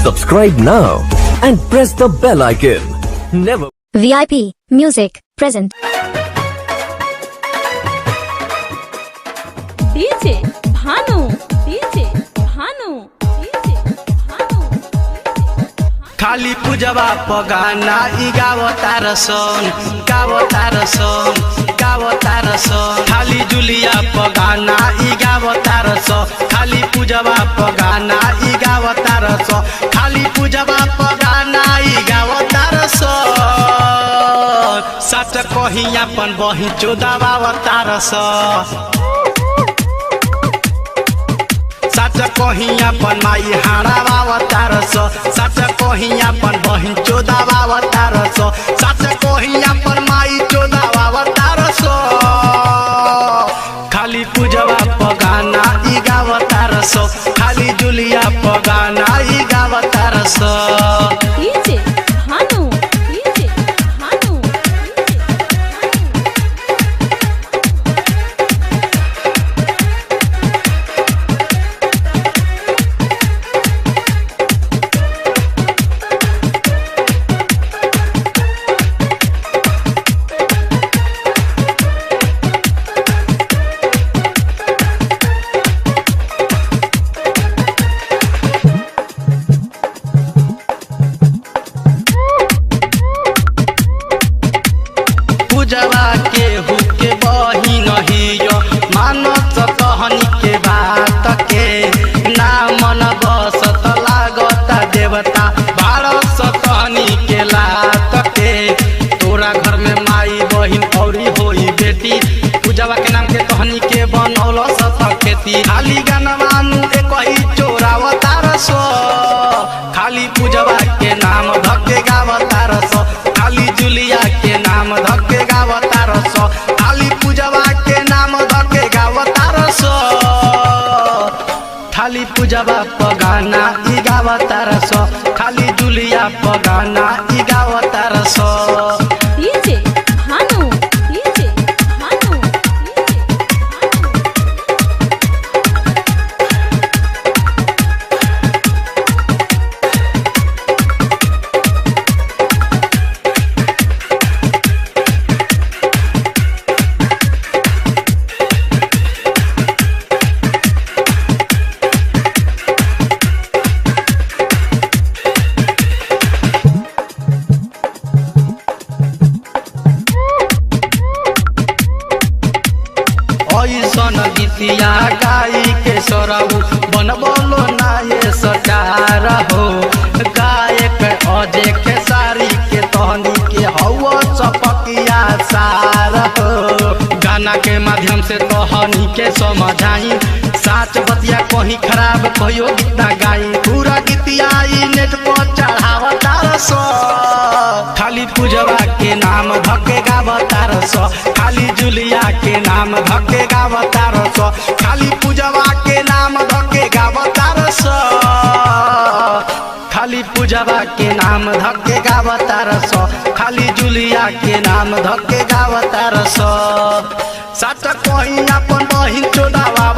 Subscribe now and press the bell icon. Never. VIP Music present. DJ Bhanu, DJ Bhanu, DJ Bhanu. खाली पूजवा पगाना गावतार सन खाली जुलिया पगाना गावतार सन खाली पूजवा पगाना गावतार सन खाली पूजवा पगाना गावतार सन सच कही अपन बही चोदावतार सन सच कही अपन माई हारावतार सच कही अपन बहिन चोदावतार सच कही अपन माई चोदावतार खाली पूजवा पगाना गावतार खाली जुलिया पगाना गावतार DJ Bhanu, DJ Bhanu, पूजवा के हुके बही नहीं मानस कहनी के बात के ना मन बसत लागता देवता बारस कहनी के लात के तोरा घर में माई बहिन औरी होई बेटी पूजवा के नाम के कहनी के बनौल सत खेती खाली गनवानु एक ही चोरावतार सो खाली पूजवा के नाम धके गावतार सो खाली जुलिया के नाम धके गावतार सो खाली पूजवा के नाम धके गावतार सो खाली पूजवा पगाना गावतार सो खाली जुलिया पगाना गावतार सो DJ Bhanu, DJ Bhanu, DJ Bhanu. ऐसन गीतिया गाई के सरऊ बनबलो नाये सटार हो गायक अजय के सारी के तहनी के हवा चपकिया सार हो गाना के माध्यम से तहनी के समझाई साच बतिया कहीं खराब कहियो गीता गाई पूरा गीतिया नेट पर चढ़ावतार सो खाली पूजवा के नाम धके गावतार सो खाली जुलिया के नाम धके गावतार सो खाली पूजवा के नाम धके गावतार सो खाली पूजवा के नाम धके गावतार सो खाली जुलिया के नाम धके गावतार सो सच कहीं अपन बहिन चोदावा